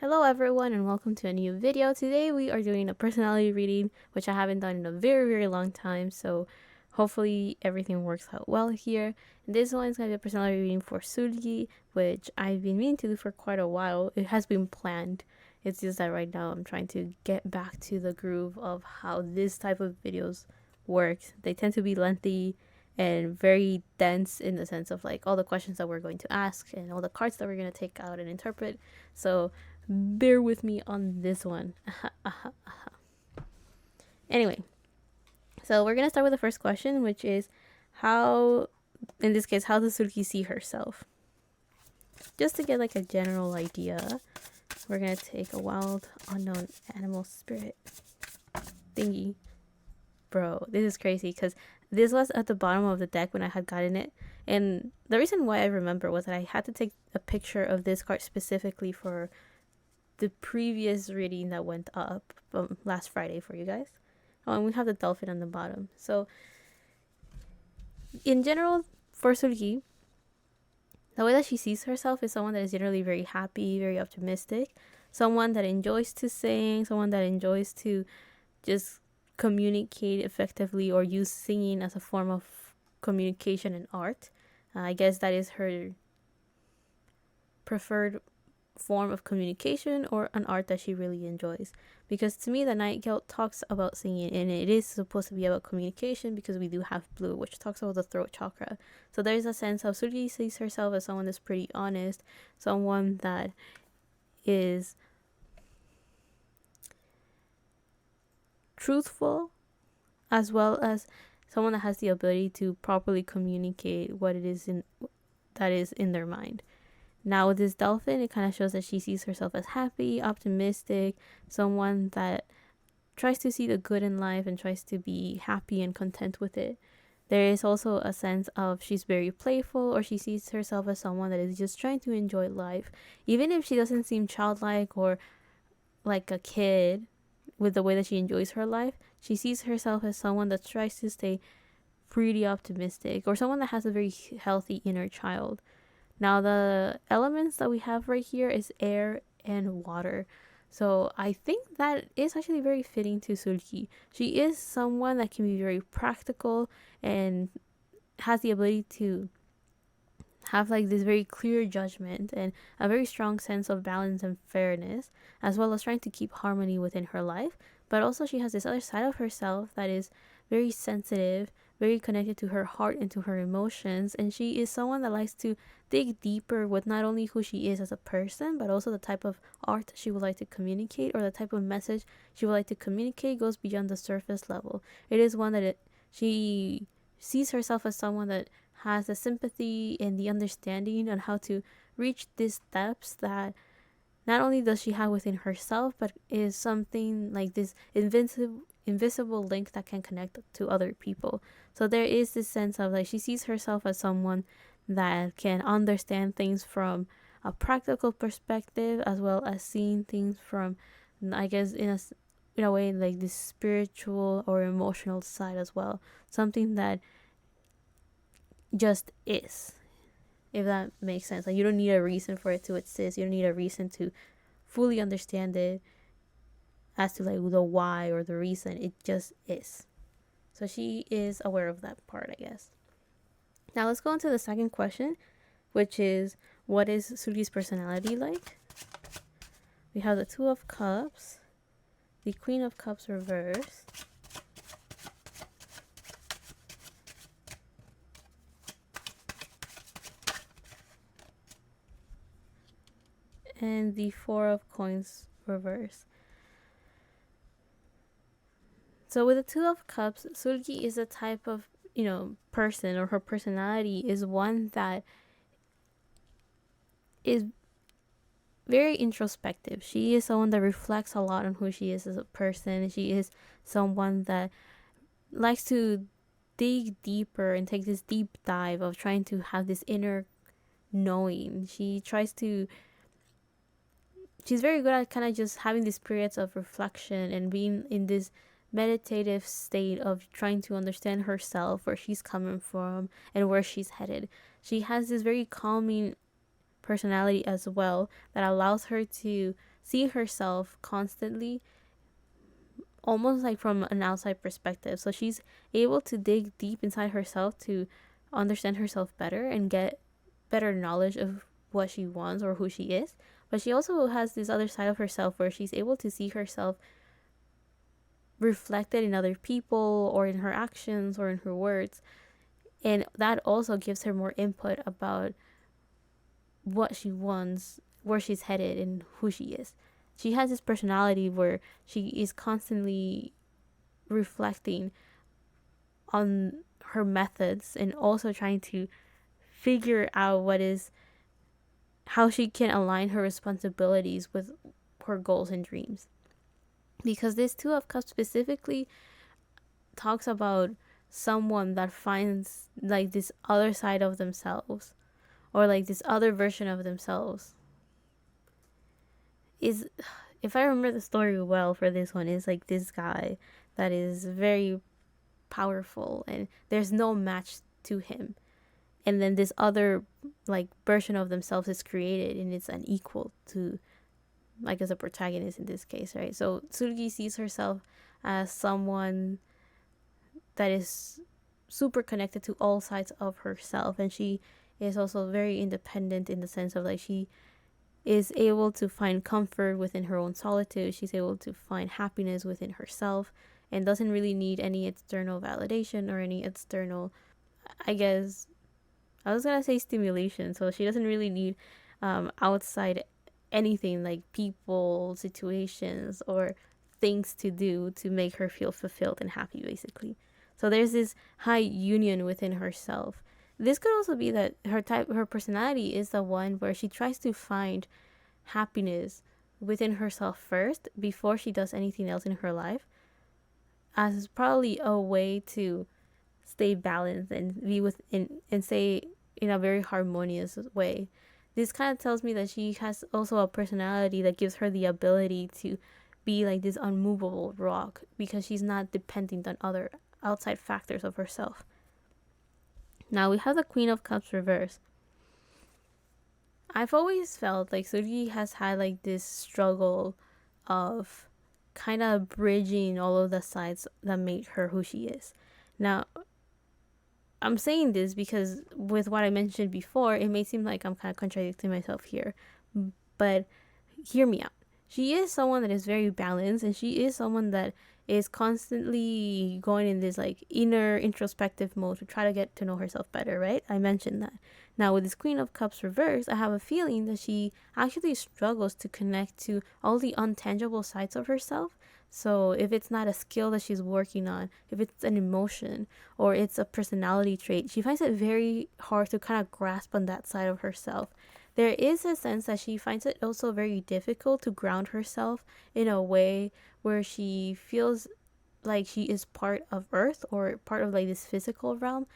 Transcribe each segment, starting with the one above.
Hello everyone and welcome to a new video. Today we are doing a personality reading, which I haven't done in a very long time, so hopefully everything works out well here. And this one is going to be a personality reading for Seulgi, which I've been meaning to do for quite a while. It has been planned. It's just that right now I'm trying to get back to the groove of how this type of videos works. They tend to be lengthy and very dense in the sense of like all the questions that we're going to ask and all the cards that we're going to take out and interpret. So bear with me on this one. Anyway, so we're gonna start with the first question, which is how, in this case, how does Sulki see herself? Just to get like a general idea, we're gonna take a wild unknown animal spirit thingy. Bro, this is crazy because this was at the bottom of the deck when I had gotten it. And the reason why I remember was that I had to take a picture of this card specifically for the previous reading that went up last Friday for you guys. Oh, and we have the dolphin on the bottom. So, in general, for Seulgi, the way that she sees herself is someone that is generally very happy, very optimistic, someone that enjoys to sing, someone that enjoys to just communicate effectively or use singing as a form of communication and art. I guess that is her preferred form of communication or an art that she really enjoys. Because to me, the Nightingale talks about singing, and it is supposed to be about communication because we do have blue, which talks about the throat chakra. So there's a sense of Seulgi sees herself as someone that's pretty honest, someone that is truthful, as well as someone that has the ability to properly communicate what it is that is in their mind. Now with this dolphin, it kind of shows that she sees herself as happy, optimistic, someone that tries to see the good in life and tries to be happy and content with it. There is also a sense of she's very playful, or she sees herself as someone that is just trying to enjoy life. Even if she doesn't seem childlike or like a kid with the way that she enjoys her life, she sees herself as someone that tries to stay pretty optimistic, or someone that has a very healthy inner child. Now the elements that we have right here is air and water. So I think that is actually very fitting to Seulgi. She is someone that can be very practical and has the ability to have like this very clear judgment and a very strong sense of balance and fairness, as well as trying to keep harmony within her life. But also she has this other side of herself that is very sensitive, very connected to her heart and to her emotions, and she is someone that likes to dig deeper with not only who she is as a person, but also the type of art she would like to communicate, or the type of message she would like to communicate goes beyond the surface level. It is one that she sees herself as someone that has the sympathy and the understanding on how to reach these depths that not only does she have within herself, but is something like this invisible link that can connect to other people. So there is this sense of like she sees herself as someone that can understand things from a practical perspective, as well as seeing things from, I guess, in a way like this spiritual or emotional side as well. Something that just is, if that makes sense. Like you don't need a reason for it to exist. You don't need a reason to fully understand it as to like the why or the reason. It just is. So she is aware of that part, I guess. Now let's go into the second question, which is what is Seulgi's personality like? We have the Two of Cups, the Queen of Cups reversed, and the Four of Coins reverse. So with the Two of Cups, Seulgi is a type of, person, or her personality is one that is very introspective. She is someone that reflects a lot on who she is as a person. She is someone that likes to dig deeper and take this deep dive of trying to have this inner knowing. She's very good at kind of just having these periods of reflection and being in this meditative state of trying to understand herself, where she's coming from and where she's headed. She has this very calming personality as well that allows her to see herself constantly, almost like from an outside perspective. So she's able to dig deep inside herself to understand herself better and get better knowledge of what she wants or who she is. But she also has this other side of herself where she's able to see herself reflected in other people or in her actions or in her words. And that also gives her more input about what she wants, where she's headed, and who she is. She has this personality where she is constantly reflecting on her methods and also trying to figure out what is how she can align her responsibilities with her goals and dreams. Because this Two of Cups specifically talks about someone that finds like this other side of themselves or like this other version of themselves. Is if I remember the story well for this one, is like this guy that is very powerful and there's no match to him, and then this other like version of themselves is created and it's unequal to, like, as a protagonist in this case, right? So Seulgi sees herself as someone that is super connected to all sides of herself, and she is also very independent in the sense of like she is able to find comfort within her own solitude. She's able to find happiness within herself and doesn't really need any external validation or any external, I guess, I was gonna say stimulation. So she doesn't really need outside anything like people, situations, or things to do to make her feel fulfilled and happy, basically. So there's this high union within herself. This could also be that her personality is the one where she tries to find happiness within herself first before she does anything else in her life, as probably a way to stay balanced and be within and stay in a very harmonious way. This kind of tells me that she has also a personality that gives her the ability to be like this unmovable rock because she's not dependent on other outside factors of herself. Now we have the Queen of Cups reverse. I've always felt like Seulgi has had like this struggle of kind of bridging all of the sides that made her who she is. Now, I'm saying this because with what I mentioned before, it may seem like I'm kind of contradicting myself here, but hear me out. She is someone that is very balanced, and she is someone that is constantly going in this like inner introspective mode to try to get to know herself better, right? I mentioned that. Now with this Queen of Cups reverse, I have a feeling that she actually struggles to connect to all the untangible sides of herself. So if it's not a skill that she's working on, if it's an emotion or it's a personality trait, she finds it very hard to kind of grasp on that side of herself. There is a sense that she finds it also very difficult to ground herself in a way where she feels like she is part of Earth or part of like this physical realm.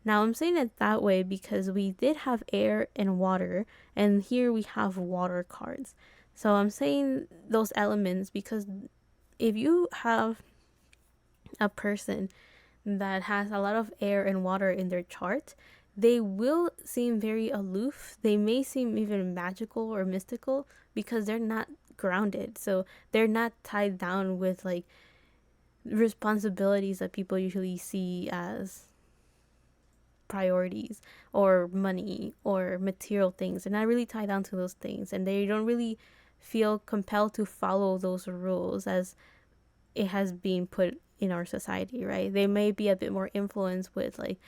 Now I'm saying it that way because we did have air and water, and here we have water cards. So I'm saying those elements because if you have a person that has a lot of air and water in their chart, they will seem very aloof. They may seem even magical or mystical because they're not grounded. So they're not tied down with like responsibilities that people usually see as priorities or money or material things. They're not really tied down to those things, and they don't really feel compelled to follow those rules as it has been put in our society, right? They may be a bit more influenced with like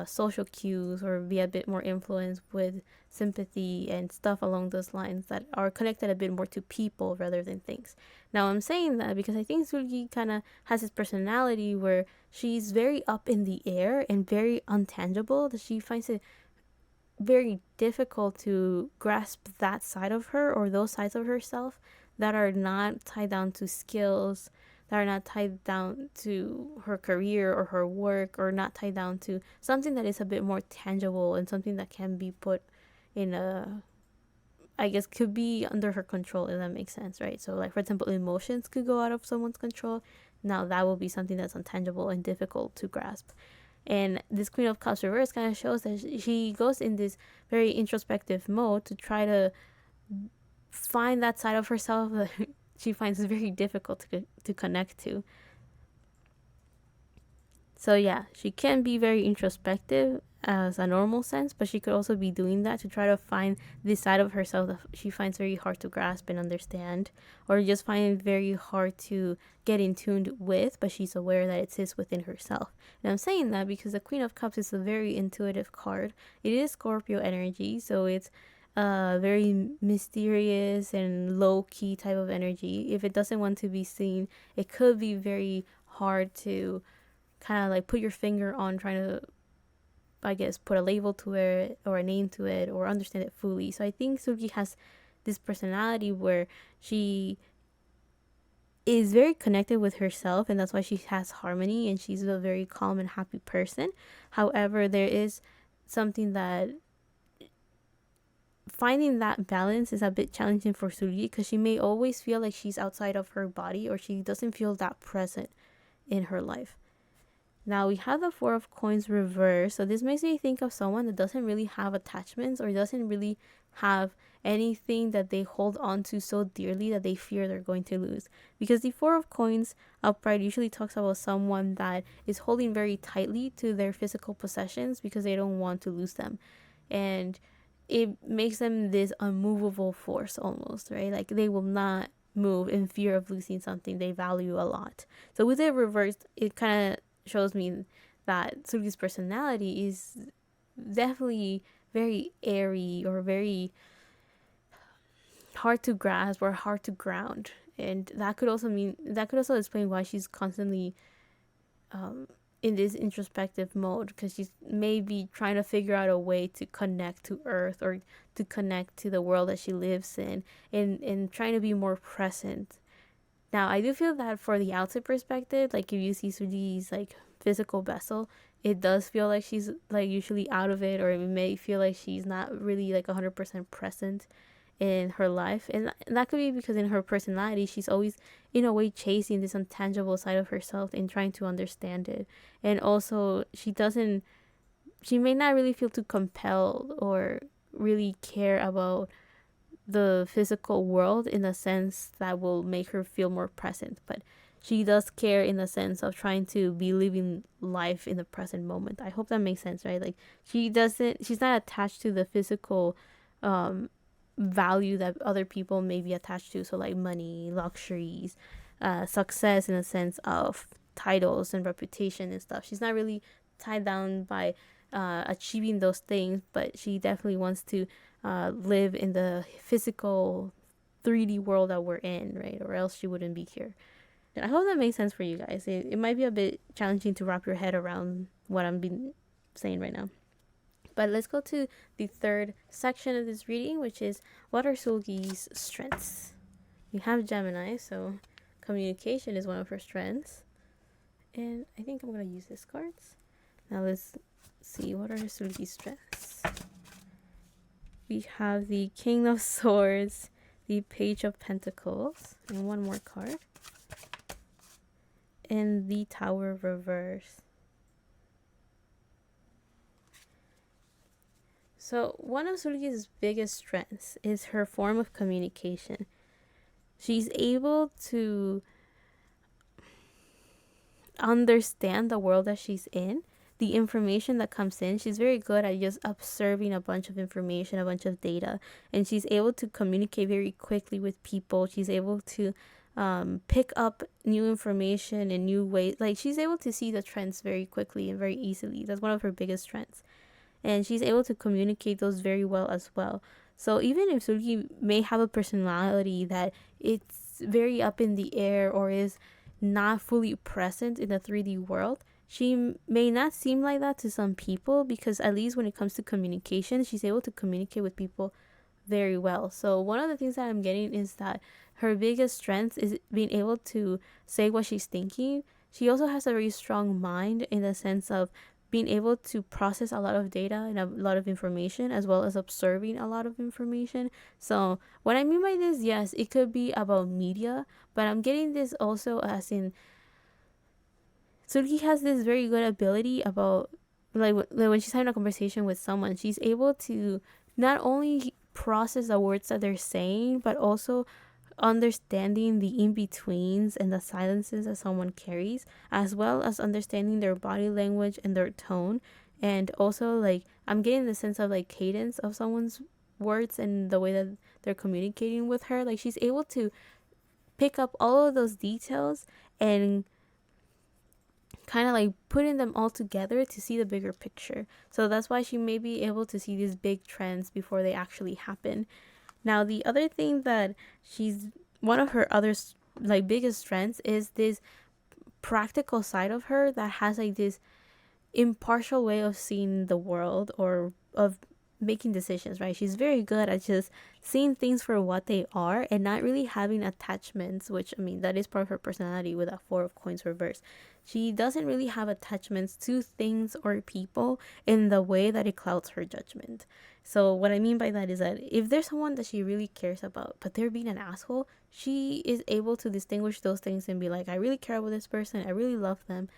social cues or be a bit more influenced with sympathy and stuff along those lines that are connected a bit more to people rather than things. Now I'm saying that because I think Seulgi kind of has this personality where she's very up in the air and very untangible, that she finds it very difficult to grasp that side of her or those sides of herself that are not tied down to skills, that are not tied down to her career or her work, or not tied down to something that is a bit more tangible and something that can be put in a, I guess, could be under her control, if that makes sense, right? So like, for example, emotions could go out of someone's control. Now that will be something that's intangible and difficult to grasp. And this Queen of Cups reverse kind of shows that she goes in this very introspective mode to try to find that side of herself that she finds it very difficult to connect to. So yeah, she can be very introspective as a normal sense, but she could also be doing that to try to find this side of herself that she finds very hard to grasp and understand, or just find it very hard to get in tune with, but she's aware that it sits within herself. And I'm saying that because the Queen of Cups is a very intuitive card. It is Scorpio energy, so it's a very mysterious and low key type of energy. If it doesn't want to be seen, it could be very hard to kind of like put your finger on, trying to, I guess, put a label to it or a name to it or understand it fully. So I think Seulgi has this personality where she is very connected with herself, and that's why she has harmony and she's a very calm and happy person. However, there is something that finding that balance is a bit challenging for Seulgi, because she may always feel like she's outside of her body, or she doesn't feel that present in her life. Now we have the Four of Coins reversed. So this makes me think of someone that doesn't really have attachments, or doesn't really have anything that they hold on to so dearly that they fear they're going to lose. Because the Four of Coins upright usually talks about someone that is holding very tightly to their physical possessions because they don't want to lose them. And it makes them this unmovable force almost, right? Like they will not move in fear of losing something they value a lot. So with it reversed, it kind of shows me that Seulgi's personality is definitely very airy, or very hard to grasp, or hard to ground. And that could also explain why she's constantly in this introspective mode, because she's maybe trying to figure out a way to connect to Earth, or to connect to the world that she lives in, and trying to be more present. Now, I do feel that for the outside perspective, like if you see Seulgi's like physical vessel, it does feel like she's like usually out of it, or it may feel like she's not really like 100% present in her life. And that could be because in her personality, she's always in a way chasing this intangible side of herself and trying to understand it. And also, she may not really feel too compelled or really care about the physical world in a sense that will make her feel more present, but she does care in the sense of trying to be living life in the present moment. I hope that makes sense, right? Like she's not attached to the physical value that other people may be attached to, so like money, luxuries, success in a sense of titles and reputation and stuff. She's not really tied down by achieving those things, but she definitely wants to live in the physical 3D world that we're in, right? Or else she wouldn't be here. And I hope that makes sense for you guys. It might be a bit challenging to wrap your head around what I'm been saying right now. But let's go to the third section of this reading, which is what are Seulgi's strengths? We have Gemini, so communication is one of her strengths. And I think I'm going to use these cards. Now let's see, what are Seulgi's strengths? We have the King of Swords, the Page of Pentacles, and one more card, and the Tower reverse. So one of Seulgi's biggest strengths is her form of communication. She's able to understand the world that she's in, the information that comes in. She's very good at just observing a bunch of information, a bunch of data, and she's able to communicate very quickly with people. She's able to pick up new information in new ways. Like she's able to see the trends very quickly and very easily. That's one of her biggest strengths. And she's able to communicate those very well as well. So even if Seulgi may have a personality that it's very up in the air, or is not fully present in the 3D world, she may not seem like that to some people, because at least when it comes to communication, she's able to communicate with people very well. So one of the things that I'm getting is that her biggest strength is being able to say what she's thinking. She also has a very strong mind in the sense of being able to process a lot of data and a lot of information, as well as observing a lot of information. So what I mean by this, yes, it could be about media, but I'm getting this also as in Seulgi has this very good ability about, like when she's having a conversation with someone, she's able to not only process the words that they're saying, but also understanding the in-betweens and the silences that someone carries, as well as understanding their body language and their tone. And also, like, I'm getting the sense of like cadence of someone's words and the way that they're communicating with her. Like, she's able to pick up all of those details and kind of like putting them all together to see the bigger picture. So that's why she may be able to see these big trends before they actually happen. Now, the other thing that she's, one of her other like biggest strengths is this practical side of her that has like this impartial way of seeing the world or of making decisions, right? She's very good at just seeing things for what they are and not really having attachments, which I mean, that is part of her personality with that Four of Coins reverse. She doesn't really have attachments to things or people in the way that it clouds her judgment. So, what I mean by that is that if there's someone that she really cares about, but they're being an asshole, she is able to distinguish those things and be like, I really care about this person, I really love them,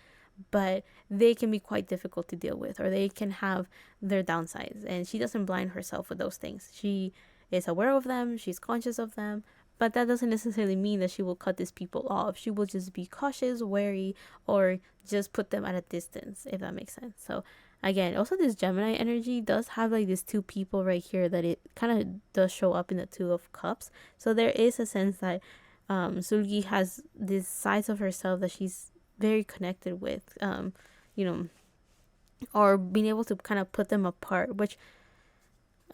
but they can be quite difficult to deal with, or they can have their downsides, and she doesn't blind herself with those things. She is aware of them, she's conscious of them, but that doesn't necessarily mean that she will cut these people off. She will just be cautious, wary, or just put them at a distance, if that makes sense. So again, also this Gemini energy does have like these two people right here that it kind of does show up in the Two of Cups. So there is a sense that Sulgi has these sides of herself that she's very connected with, you know, or being able to kind of put them apart, which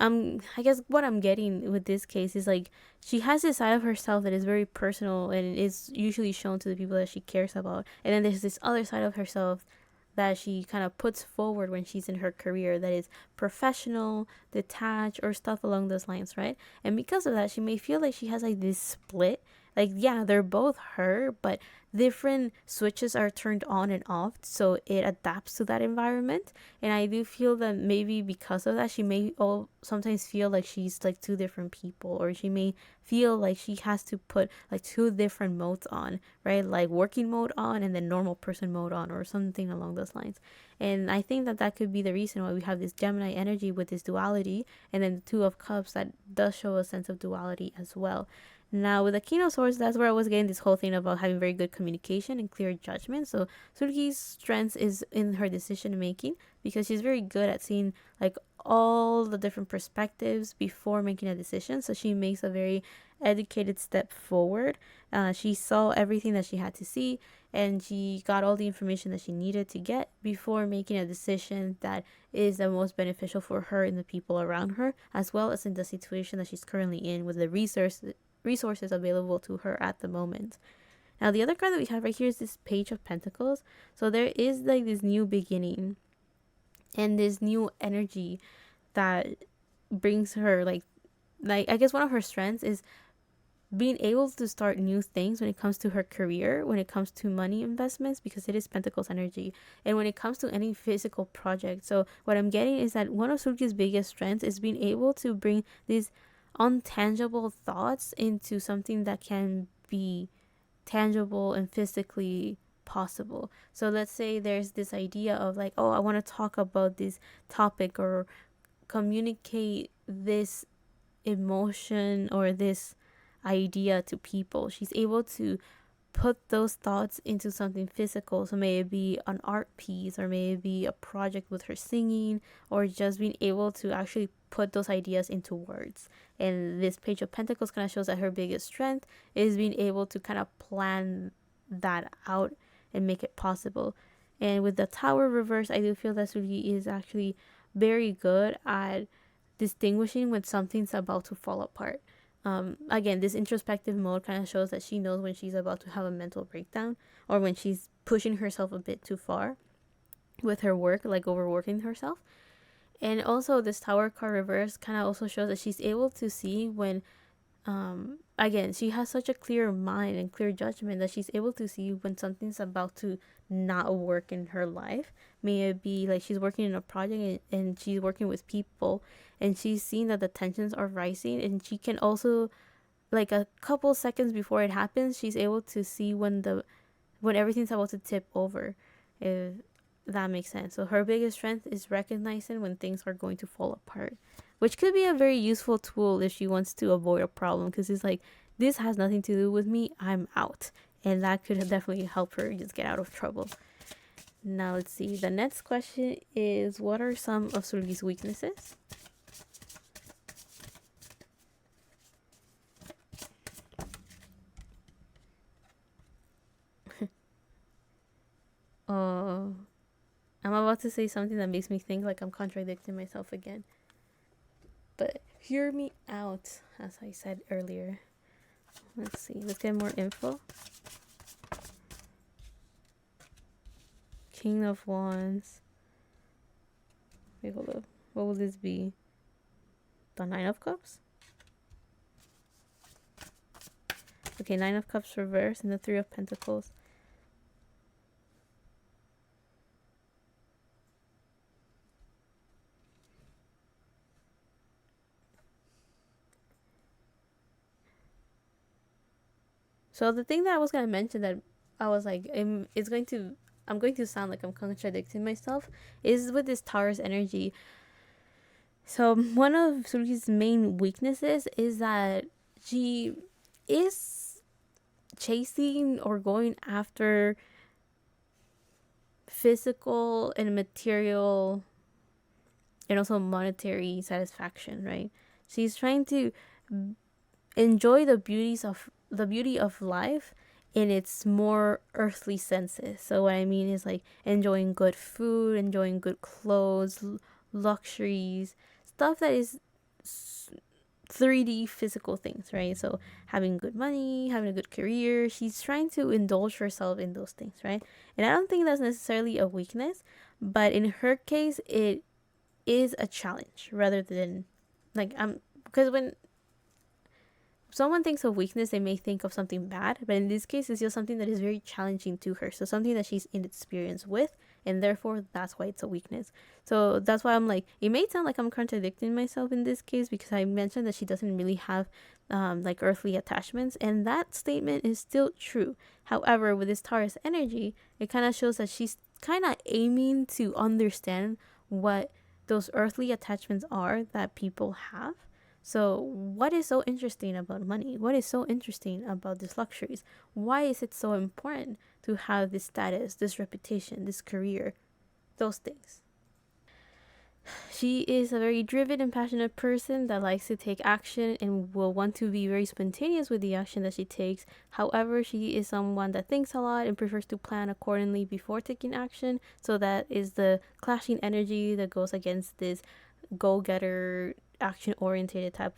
I guess what I'm getting with this case is like she has this side of herself that is very personal and is usually shown to the people that she cares about, and then there's this other side of herself that she kind of puts forward when she's in her career that is professional, detached, or stuff along those lines, right? And because of that, she may feel like she has like this split. Like, yeah, they're both her, but different switches are turned on and off so it adapts to that environment. And I do feel that maybe because of that, she may sometimes feel like she's like two different people, or she may feel like she has to put like two different modes on, right? Like working mode on and then normal person mode on, or something along those lines. And I think that that could be the reason why we have this Gemini energy with this duality, and then the Two of Cups that does show a sense of duality as well. Now, with the King of Swords, that's where I was getting this whole thing about having very good communication and clear judgment. So, Sulgi's strength is in her decision making because she's very good at seeing like all the different perspectives before making a decision. So, she makes a very educated step forward. She saw everything that she had to see, and she got all the information that she needed to get before making a decision that is the most beneficial for her and the people around her, as well as in the situation that she's currently in with the resources available to her at the moment. Now, the other card that we have right here is this Page of Pentacles. So there is like this new beginning and this new energy that brings her like I guess one of her strengths is being able to start new things when it comes to her career, when it comes to money investments, because it is Pentacles energy, and when it comes to any physical project. So what I'm getting is that one of Sulgi's biggest strengths is being able to bring these untangible thoughts into something that can be tangible and physically possible. So let's say there's this idea of like, oh, I want to talk about this topic or communicate this emotion or this idea to people. She's able to put those thoughts into something physical. So may it be an art piece, or may it be a project with her singing, or just being able to actually put those ideas into words. And this Page of Pentacles kind of shows that her biggest strength is being able to kind of plan that out and make it possible. And with the Tower reverse, I do feel that Seulgi is actually very good at distinguishing when something's about to fall apart. Again, this introspective mode kind of shows that she knows when she's about to have a mental breakdown, or when she's pushing herself a bit too far with her work, like overworking herself. And also, this Tower card reverse kind of also shows that she's able to see when, again, she has such a clear mind and clear judgment that she's able to see when something's about to not work in her life. May it be like she's working in a project and she's working with people, and she's seeing that the tensions are rising, and she can also, like a couple seconds before it happens, she's able to see when everything's about to tip over. if that makes sense. So her biggest strength is recognizing when things are going to fall apart, which could be a very useful tool if she wants to avoid a problem, because it's like, this has nothing to do with me, I'm out. And that could definitely help her just get out of trouble. Now let's see. The next question is, what are some of Seulgi's weaknesses? Oh, I'm about to say something that makes me think like I'm contradicting myself again. But hear me out, as I said earlier. Let's see. Let's get more info. King of Wands. Wait, hold up. What will this be? The Nine of Cups? Okay, Nine of Cups reversed and the Three of Pentacles. So the thing that I was gonna mention that I was like, I'm going to sound like I'm contradicting myself, is with this Taurus energy. So one of Suruki's main weaknesses is that she is chasing or going after physical and material and also monetary satisfaction, right? She's trying to enjoy the beauty of life in its more earthly senses. So what I mean is like enjoying good food, enjoying good clothes, luxuries, stuff that is 3D physical things, right? So having good money, having a good career, she's trying to indulge herself in those things, right? And I don't think that's necessarily a weakness, but in her case, it is a challenge rather than like because when someone thinks of weakness, they may think of something bad, but in this case, it's just something that is very challenging to her. So something that she's inexperienced with, and therefore that's why it's a weakness. So that's why I'm like, it may sound like I'm contradicting myself in this case because I mentioned that she doesn't really have like earthly attachments, and that statement is still true. However, with this Taurus energy, it kind of shows that she's kind of aiming to understand what those earthly attachments are that people have. So, what is so interesting about money? What is so interesting about these luxuries? Why is it so important to have this status, this reputation, this career, those things? She is a very driven and passionate person that likes to take action and will want to be very spontaneous with the action that she takes. However, she is someone that thinks a lot and prefers to plan accordingly before taking action. So, that is the clashing energy that goes against this go getter, action oriented type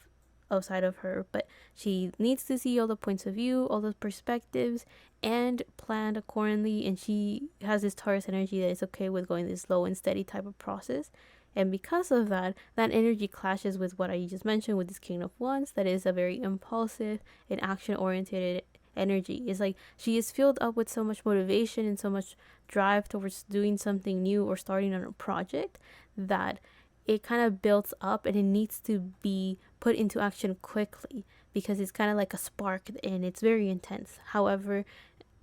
of side of her. But she needs to see all the points of view, all the perspectives, and plan accordingly. And she has this Taurus energy that is okay with going this slow and steady type of process. And because of that, that energy clashes with what I just mentioned with this King of Wands, that is a very impulsive and action oriented energy. It's like she is filled up with so much motivation and so much drive towards doing something new or starting on a project that it kind of builds up and it needs to be put into action quickly because it's kind of like a spark and it's very intense. However,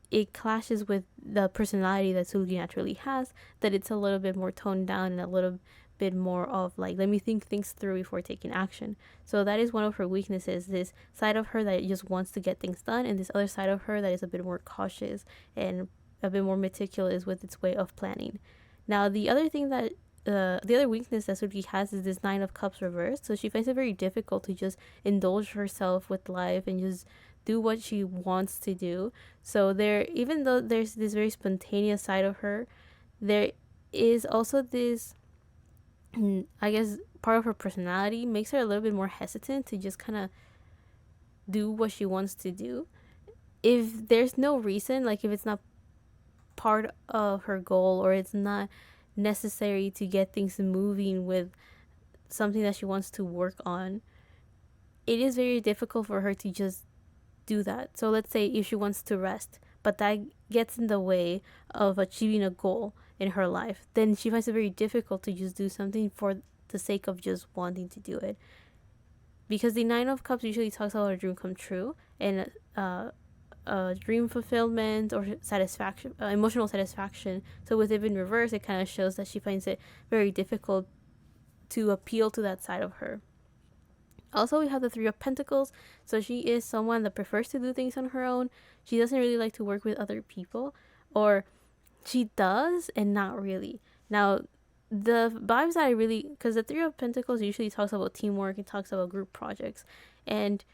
it clashes with the personality that Seulgi naturally has, that it's a little bit more toned down and a little bit more of like, let me think things through before taking action. So that is one of her weaknesses, this side of her that just wants to get things done, and this other side of her that is a bit more cautious and a bit more meticulous with its way of planning. Now, the other thing that the other weakness that Seulgi has is this Nine of Cups reversed. So she finds it very difficult to just indulge herself with life and just do what she wants to do. So there, even though there's this very spontaneous side of her, there is also this, I guess, part of her personality makes her a little bit more hesitant to just kind of do what she wants to do. If there's no reason, like if it's not part of her goal or it's not necessary to get things moving with something that she wants to work on, it is very difficult for her to just do that. So let's say if she wants to rest, but that gets in the way of achieving a goal in her life, then she finds it very difficult to just do something for the sake of just wanting to do it. Because the Nine of Cups usually talks about a dream come true, and dream fulfillment or satisfaction, emotional satisfaction. So with it in reverse, it kind of shows that she finds it very difficult to appeal to that side of her. Also, we have the Three of Pentacles. So she is someone that prefers to do things on her own. She doesn't really like to work with other people, or she does and not really. Now, the vibes that I really, because the Three of Pentacles usually talks about teamwork, it talks about group projects, and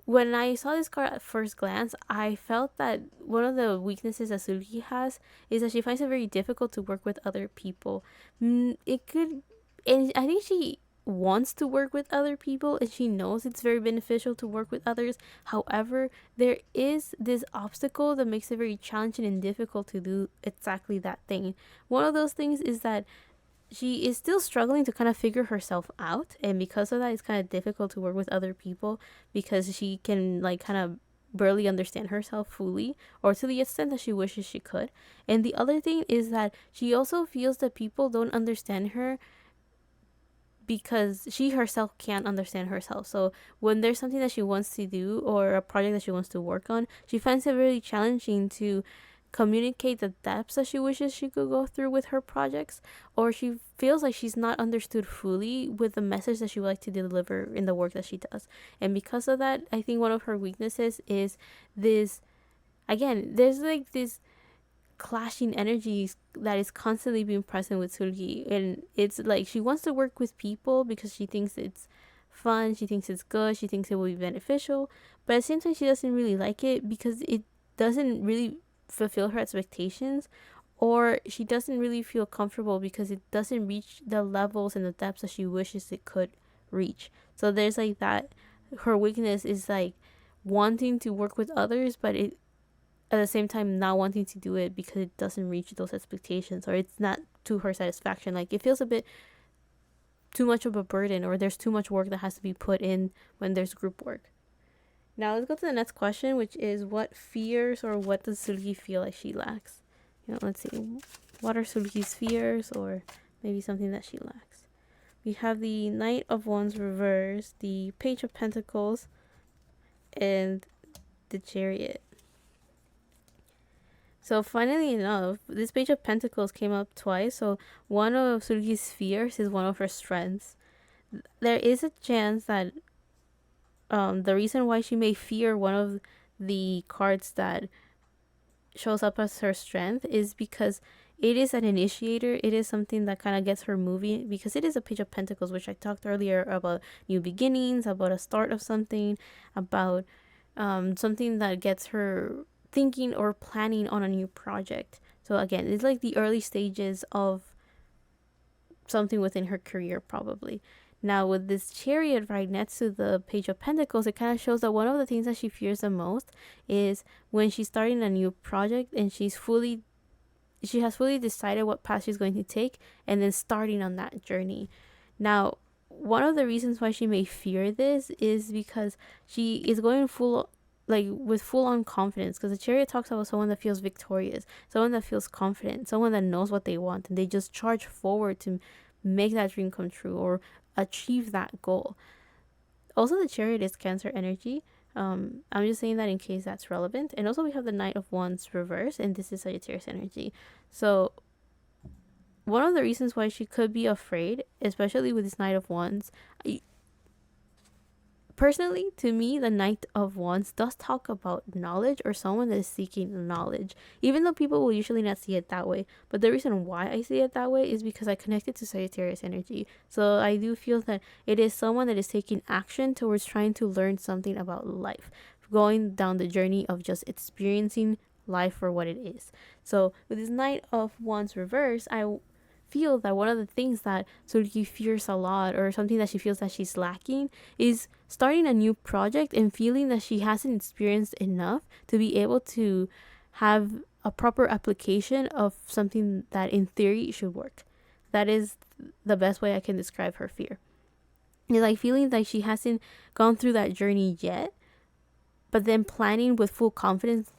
when I saw this card at first glance, I felt that one of the weaknesses that Seulgi has is that she finds it very difficult to work with other people. It could, and I think she wants to work with other people and she knows it's very beneficial to work with others. However, there is this obstacle that makes it very challenging and difficult to do exactly that thing. One of those things is that she is still struggling to kind of figure herself out, and because of that it's kind of difficult to work with other people because she can like kind of barely understand herself fully or to the extent that she wishes she could. And the other thing is that she also feels that people don't understand her because she herself can't understand herself. So when there's something that she wants to do or a project that she wants to work on, she finds it really challenging to communicate the depths that she wishes she could go through with her projects, or she feels like she's not understood fully with the message that she would like to deliver in the work that she does. And because of that, I think one of her weaknesses is this, again, there's like this clashing energies that is constantly being present with Seulgi. And it's like she wants to work with people because she thinks it's fun, she thinks it's good, she thinks it will be beneficial, but at the same time she doesn't really like it because it doesn't really fulfill her expectations, or she doesn't really feel comfortable because it doesn't reach the levels and the depths that she wishes it could reach. So there's like that, her weakness is like wanting to work with others, but it at the same time not wanting to do it because it doesn't reach those expectations, or it's not to her satisfaction. Like it feels a bit too much of a burden, or there's too much work that has to be put in when there's group work. Now let's go to the next question, which is what fears or what does Seulgi feel like she lacks? Let's see. What are Seulgi's fears, or maybe something that she lacks? We have the Knight of Wands reversed, the Page of Pentacles, and the Chariot. So funnily enough, this Page of Pentacles came up twice. So one of Seulgi's fears is one of her strengths. There is a chance that the reason why she may fear one of the cards that shows up as her strength is because it is an initiator. It is something that kind of gets her moving, because it is a Page of Pentacles, which I talked earlier about new beginnings, about a start of something, about something that gets her thinking or planning on a new project. So again, it's like the early stages of something within her career, probably. Now with this Chariot right next to the Page of Pentacles, it kind of shows that one of the things that she fears the most is when she's starting a new project and she has fully decided what path she's going to take, and then starting on that journey. Now, one of the reasons why she may fear this is because she is going with full on confidence, because the Chariot talks about someone that feels victorious, someone that feels confident, someone that knows what they want, and they just charge forward to make that dream come true or achieve that goal. Also, the Chariot is Cancer energy. I'm just saying that in case that's relevant. And also we have the Knight of Wands reverse, and this is Sagittarius energy. So one of the reasons why she could be afraid, especially with this Knight of Wands, personally, to me, the Knight of Wands does talk about knowledge, or someone that is seeking knowledge, even though people will usually not see it that way. But the reason why I see it that way is because I connect it to Sagittarius energy. So I do feel that it is someone that is taking action towards trying to learn something about life, going down the journey of just experiencing life for what it is. So with this Knight of Wands reverse, I feel that one of the things that Seulgi fears a lot, or something that she feels that she's lacking, is starting a new project and feeling that she hasn't experienced enough to be able to have a proper application of something that in theory should work. That is the best way I can describe her fear. It's like feeling like she hasn't gone through that journey yet, but then planning with full confidence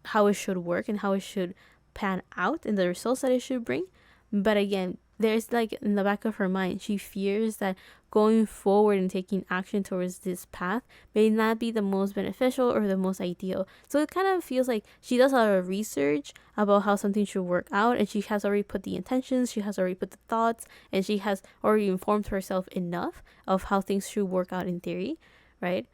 how it should work and how it should pan out and the results that it should bring. But again, there's like in the back of her mind, she fears that going forward and taking action towards this path may not be the most beneficial or the most ideal. So it kind of feels like she does a lot of research about how something should work out, and she has already put the intentions, she has already put the thoughts, and she has already informed herself enough of how things should work out in theory, right?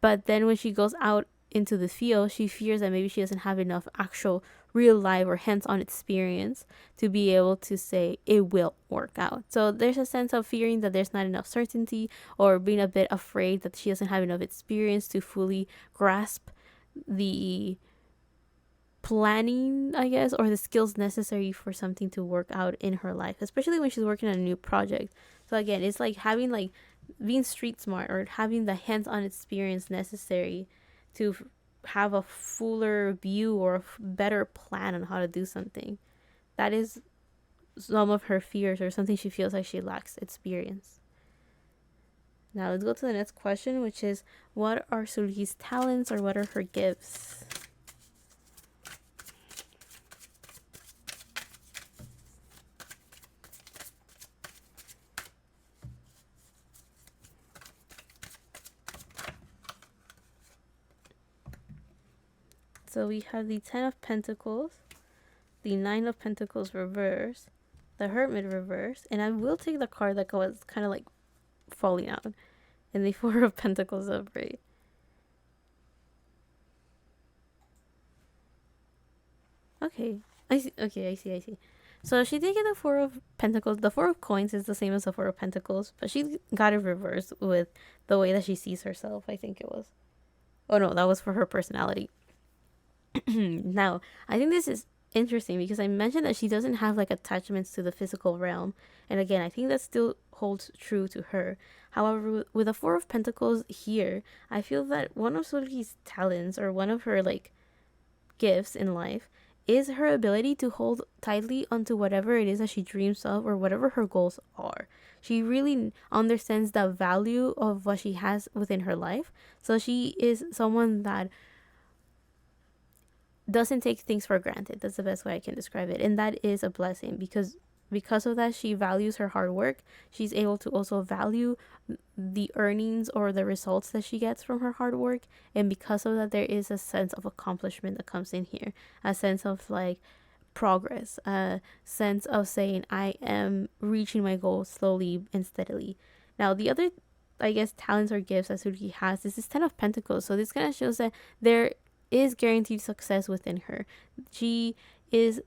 But then when she goes out into the field, she fears that maybe she doesn't have enough actual real life or hands-on experience to be able to say it will work out. So there's a sense of fearing that there's not enough certainty, or being a bit afraid that she doesn't have enough experience to fully grasp the planning, I guess, or the skills necessary for something to work out in her life, especially when she's working on a new project. So again, it's like having like being street smart or having the hands-on experience necessary to have a fuller view or a better plan on how to do something. That is some of her fears, or something she feels like she lacks experience. Now let's go to the next question, which is, what are Seulgi's talents, or what are her gifts? So we have the Ten of Pentacles, the Nine of Pentacles reverse, the Hermit reverse, and I will take the card that was kind of like falling out, and the Four of Pentacles upright. Okay, I see. Okay, I see. So she did get the Four of Pentacles. The Four of Coins is the same as the Four of Pentacles, but she got it reversed with the way that she sees herself, I think it was. Oh no, that was for her personality. Now, I think this is interesting because I mentioned that she doesn't have like attachments to the physical realm. And again, I think that still holds true to her. However, with the Four of Pentacles here, I feel that one of Seulgi's talents, or one of her like gifts in life, is her ability to hold tightly onto whatever it is that she dreams of, or whatever her goals are. She really understands the value of what she has within her life. So she is someone that doesn't take things for granted. That's the best way I can describe it. And that is a blessing, because of that, she values her hard work. She's able to also value the earnings or the results that she gets from her hard work. And because of that, there is a sense of accomplishment that comes in here, a sense of like progress, a sense of saying I am reaching my goal slowly and steadily. Now, the other, I guess, talents or gifts that Seulgi has is this Ten of Pentacles. So this kind of shows that there is guaranteed success within her. She is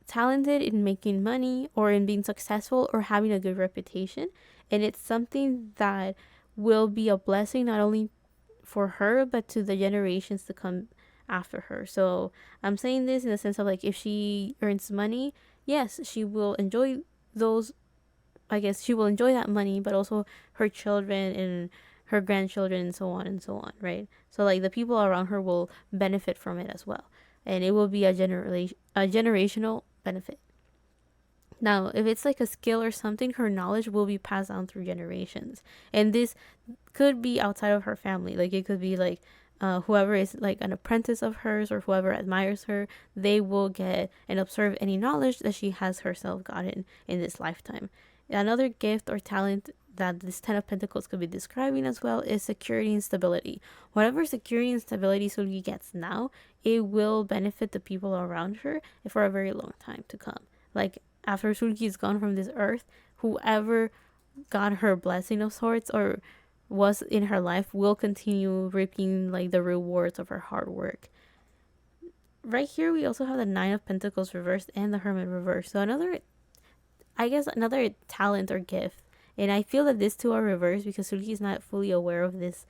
talented in making money, or in being successful, or having a good reputation, and it's something that will be a blessing not only for her but to the generations to come after her. So I'm saying this in the sense of like, if she earns money, yes, she will enjoy those, I guess she will enjoy that money, but also her children and her grandchildren and so on and so on, right? So like the people around her will benefit from it as well, and it will be a generational benefit. Now, if it's like a skill or something, her knowledge will be passed down through generations, and this could be outside of her family. Like it could be like whoever is like an apprentice of hers, or whoever admires her, they will get and observe any knowledge that she has herself gotten in this lifetime. Another gift or talent that this Ten of Pentacles could be describing as well is security and stability. Whatever security and stability Seulgi gets now, it will benefit the people around her for a very long time to come. Like after Seulgi is gone from this earth, whoever got her blessing of sorts or was in her life will continue reaping like the rewards of her hard work. Right here we also have the Nine of Pentacles reversed and the Hermit reversed. So another talent or gift, and I feel that these two are reversed because Seulgi is not fully aware of this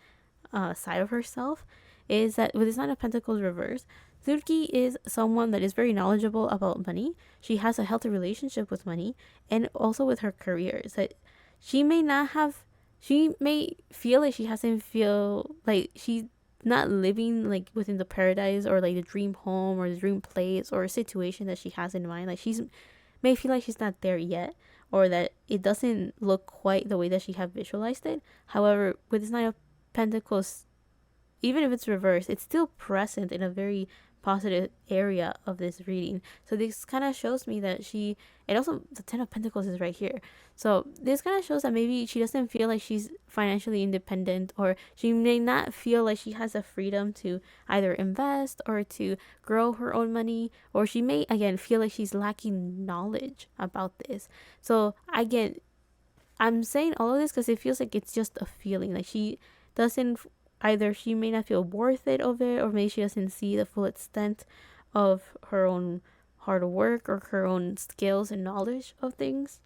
side of herself, is that with this Nine of Pentacles reversed, Seulgi is someone that is very knowledgeable about money. She has a healthy relationship with money and also with her career. So she may feel like she hasn't feel like she's not living like within the paradise or like the dream home or the dream place or a situation that she has in mind. Like she's may feel like she's not there yet, or that it doesn't look quite the way that she have visualized it. However, with this Nine of Pentacles, even if it's reversed, it's still present in a very positive area of this reading. So this kind of shows me that and also the Ten of Pentacles is right here. So this kind of shows that maybe she doesn't feel like she's financially independent, or she may not feel like she has the freedom to either invest or to grow her own money, or she may again feel like she's lacking knowledge about this. So again, I'm saying all of this because it feels like it's just a feeling. Like she doesn't, either she may not feel worth it of it, or maybe she doesn't see the full extent of her own hard work or her own skills and knowledge of things.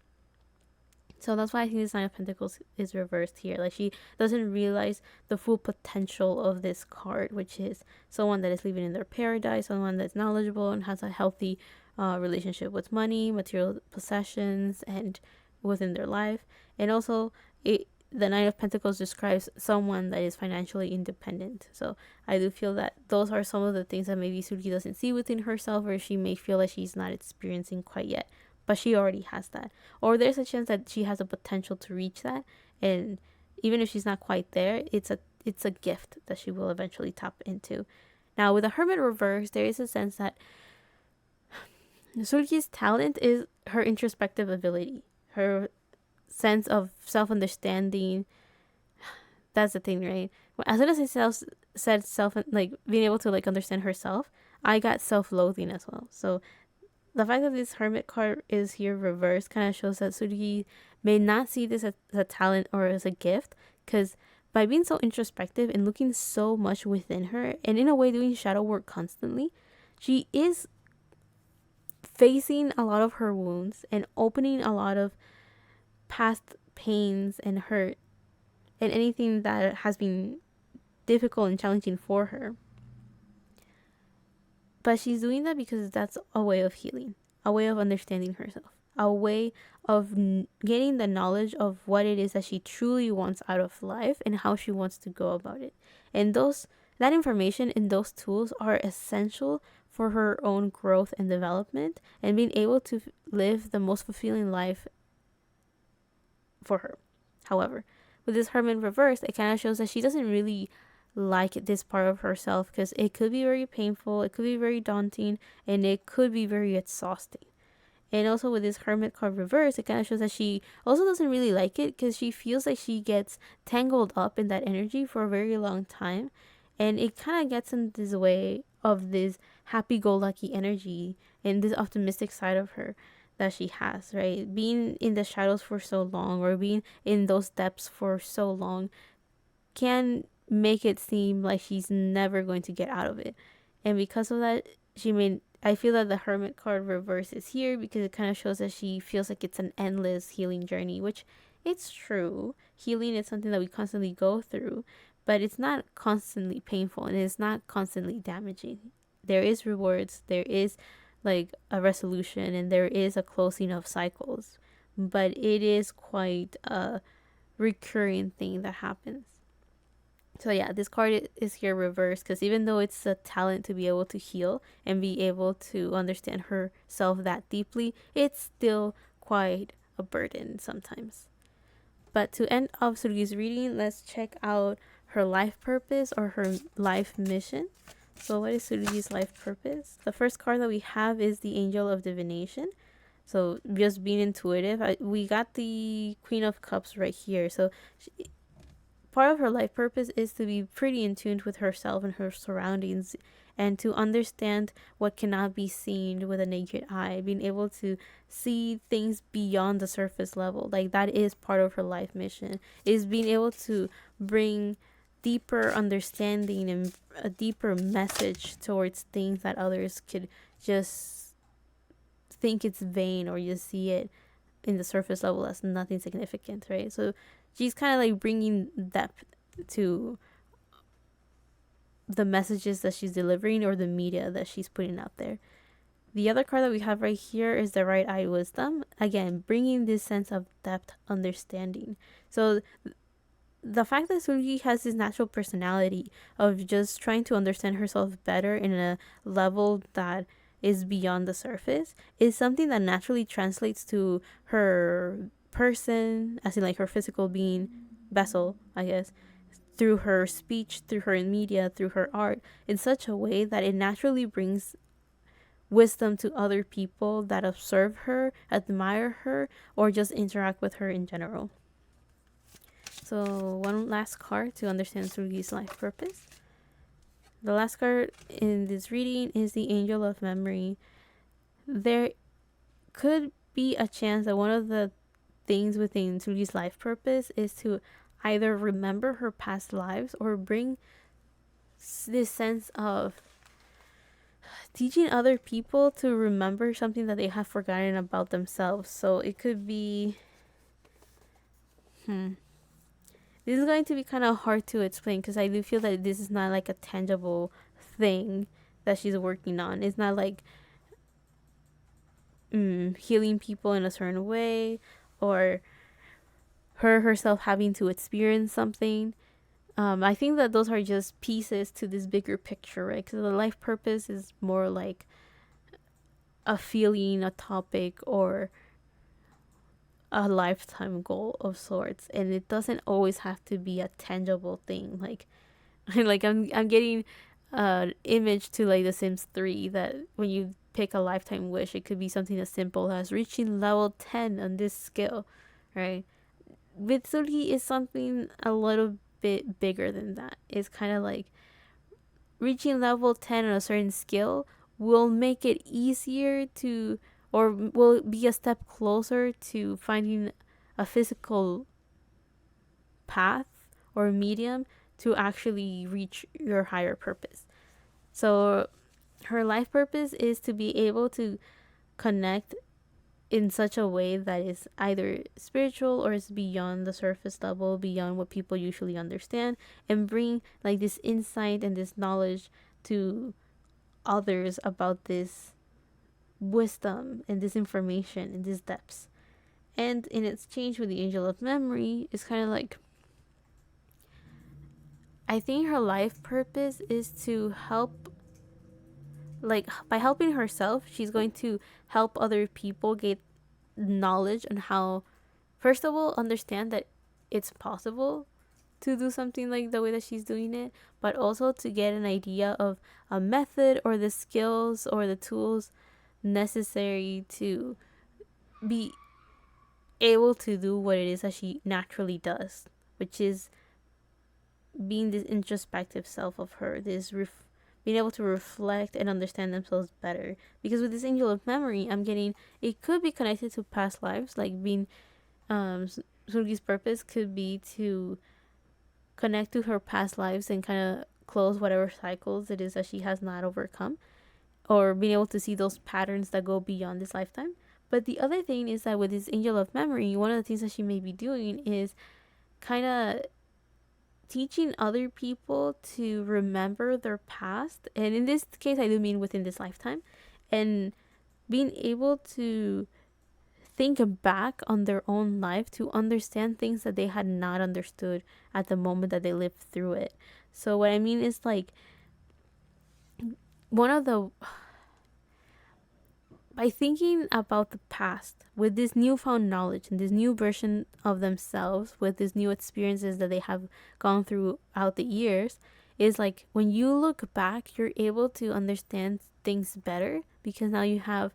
So that's why I think the Nine of Pentacles is reversed here. Like she doesn't realize the full potential of this card, which is someone that is living in their paradise, someone that's knowledgeable and has a healthy relationship with money, material possessions, and within their life. And also, the Nine of Pentacles describes someone that is financially independent. So I do feel that those are some of the things that maybe Seulgi doesn't see within herself, or she may feel like she's not experiencing quite yet. But she already has that. Or there's a chance that she has a potential to reach that. And even if she's not quite there, it's a gift that she will eventually tap into. Now, with the Hermit reverse, there is a sense that Seulgi's talent is her introspective ability, her sense of self-understanding. That's the thing, right? As soon as I said self, like being able to like understand herself, I got self-loathing as well. So the fact that this Hermit card is here reversed kind of shows that Seulgi may not see this as a talent or as a gift, because by being so introspective and looking so much within her, and in a way doing shadow work constantly, she is facing a lot of her wounds and opening a lot of past pains and hurt and anything that has been difficult and challenging for her. But she's doing that because that's a way of healing, a way of understanding herself, a way of getting the knowledge of what it is that she truly wants out of life and how she wants to go about it. And that information and those tools are essential for her own growth and development and being able to live the most fulfilling life for her. However, with this Hermit reverse, it kind of shows that she doesn't really like this part of herself, because it could be very painful, it could be very daunting, and it could be very exhausting. And also with this Hermit card reverse, it kind of shows that she also doesn't really like it, because she feels like she gets tangled up in that energy for a very long time, and it kind of gets in this way of this happy-go-lucky energy and this optimistic side of her that she has, right? Being in the shadows for so long, or being in those depths for so long, can make it seem like she's never going to get out of it. And because of that, I feel that the Hermit card reverse is here because it kind of shows that she feels like it's an endless healing journey, which it's true. Healing is something that we constantly go through, but it's not constantly painful and it's not constantly damaging. There is rewards, there is like a resolution, and there is a closing of cycles, but it is quite a recurring thing that happens. So yeah, this card is here reversed because even though it's a talent to be able to heal and be able to understand herself that deeply, it's still quite a burden sometimes. But to end off Seulgi's reading, let's check out her life purpose or her life mission. So what is Seulgi's life purpose? The first card that we have is the Angel of Divination. So just being intuitive, we got the Queen of Cups right here. So part of her life purpose is to be pretty in tune with herself and her surroundings, and to understand what cannot be seen with a naked eye, being able to see things beyond the surface level. Like that is part of her life mission, is being able to bring deeper understanding and a deeper message towards things that others could just think it's vain, or just see it in the surface level as nothing significant, right? So she's kind of like bringing depth to the messages that she's delivering or the media that she's putting out there. The other card that we have right here is the Right Eye Wisdom. Again, bringing this sense of depth understanding. So the fact that Seulgi has this natural personality of just trying to understand herself better in a level that is beyond the surface is something that naturally translates to her person, as in like her physical being, vessel, I guess, through her speech, through her media, through her art, in such a way that it naturally brings wisdom to other people that observe her, admire her, or just interact with her in general. So, one last card to understand Seulgi's life purpose. The last card in this reading is the Angel of Memory. There could be a chance that one of the things within Seulgi's life purpose is to either remember her past lives or bring this sense of teaching other people to remember something that they have forgotten about themselves. So it could be, this is going to be kind of hard to explain because I do feel that this is not like a tangible thing that she's working on. It's not like healing people in a certain way or her herself having to experience something. I think that those are just pieces to this bigger picture, right? Because the life purpose is more like a feeling, a topic, or a lifetime goal of sorts, and it doesn't always have to be a tangible thing. Like, like I'm getting an image to like The Sims 3 that when you pick a lifetime wish, it could be something as simple as reaching level 10 on this skill, right? With Seulgi is something a little bit bigger than that. It's kind of like reaching level 10 on a certain skill will make it easier to, or will be a step closer to finding a physical path or medium to actually reach your higher purpose. So her life purpose is to be able to connect in such a way that is either spiritual or is beyond the surface level, beyond what people usually understand, and bring like this insight and this knowledge to others about this wisdom and this information and these depths. And in exchange with the Angel of Memory, it's kind of like, I think her life purpose is to help, like by helping herself, she's going to help other people get knowledge on how, first of all, understand that it's possible to do something like the way that she's doing it, but also to get an idea of a method or the skills or the tools necessary to be able to do what it is that she naturally does, which is being this introspective self of her, being able to reflect and understand themselves better. Because with this Angel of Memory, I'm getting, it could be connected to past lives, like being Sulgi's purpose could be to connect to her past lives and kind of close whatever cycles it is that she has not overcome, or being able to see those patterns that go beyond this lifetime. But the other thing is that with this Angel of Memory, one of the things that she may be doing is kind of teaching other people to remember their past. And in this case, I do mean within this lifetime. And being able to think back on their own life to understand things that they had not understood at the moment that they lived through it. So what I mean is like, one of the, by thinking about the past with this newfound knowledge and this new version of themselves, with these new experiences that they have gone throughout the years, is like when you look back, you're able to understand things better because now you have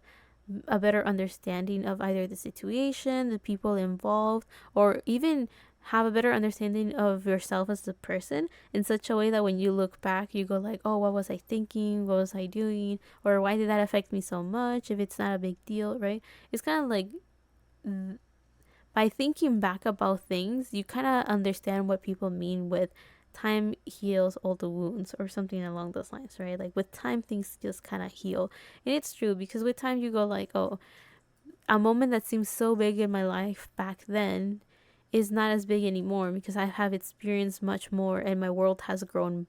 a better understanding of either the situation, the people involved, or even have a better understanding of yourself as a person, in such a way that when you look back, you go like, oh, what was I thinking? What was I doing? Or why did that affect me so much if it's not a big deal, right? It's kind of like, by thinking back about things, you kind of understand what people mean with time heals all the wounds or something along those lines, right? Like with time, things just kind of heal. And it's true because with time, you go like, oh, a moment that seems so big in my life back then is not as big anymore because I have experienced much more and my world has grown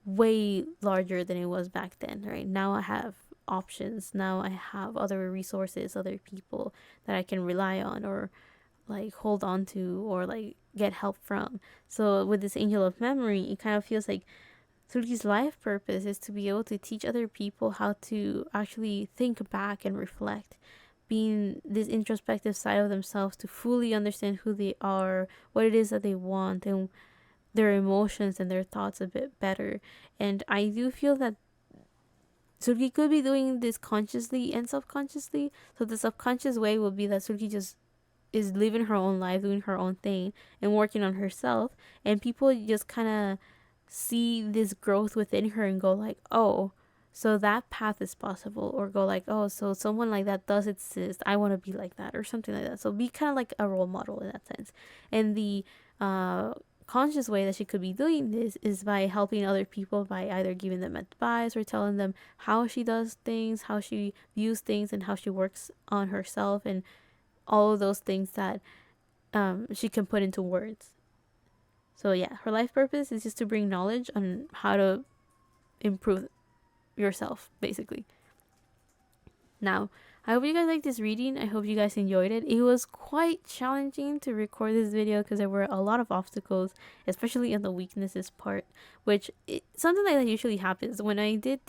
way larger than it was back then, right? Now I have options. Now I have other resources, other people that I can rely on or like hold on to or like get help from. So with this Angel of Memory, it kind of feels like Sulgi's life purpose is to be able to teach other people how to actually think back and reflect, being this introspective side of themselves to fully understand who they are, what it is that they want, and their emotions and their thoughts a bit better. And I do feel that Seulgi could be doing this consciously and subconsciously. So the subconscious way will be that Seulgi just is living her own life, doing her own thing, and working on herself. And people just kind of see this growth within her and go like, oh, so that path is possible, or go like, oh, so someone like that does exist. I want to be like that, or something like that. So be kind of like a role model in that sense. And the uh, conscious way that she could be doing this is by helping other people, by either giving them advice or telling them how she does things, how she views things, and how she works on herself, and all of those things that she can put into words. So yeah, her life purpose is just to bring knowledge on how to improve yourself, basically. Now, I hope you guys liked this reading. I hope you guys enjoyed it. It was quite challenging to record this video because there were a lot of obstacles, especially in the weaknesses part, which something like that usually happens. When I did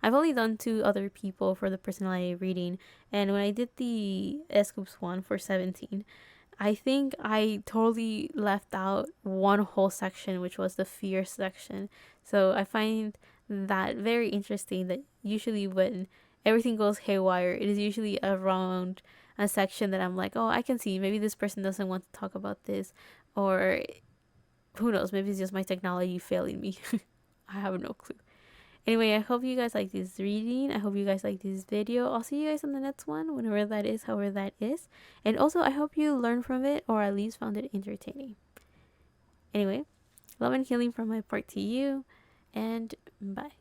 I've only done 2 other people for the personality reading, and when I did the S-Groups one for 17, I think I totally left out one whole section, which was the fear section. So I find that very interesting that usually when everything goes haywire, it is usually around a section that I'm like, oh, I can see maybe this person doesn't want to talk about this, or who knows, maybe it's just my technology failing me. I have no clue. Anyway, I hope you guys like this reading. I hope you guys like this video. I'll see you guys on the next one, whenever that is, however that is. And also, I hope you learned from it, or at least found it entertaining. Anyway, love and healing from my part to you, and bye.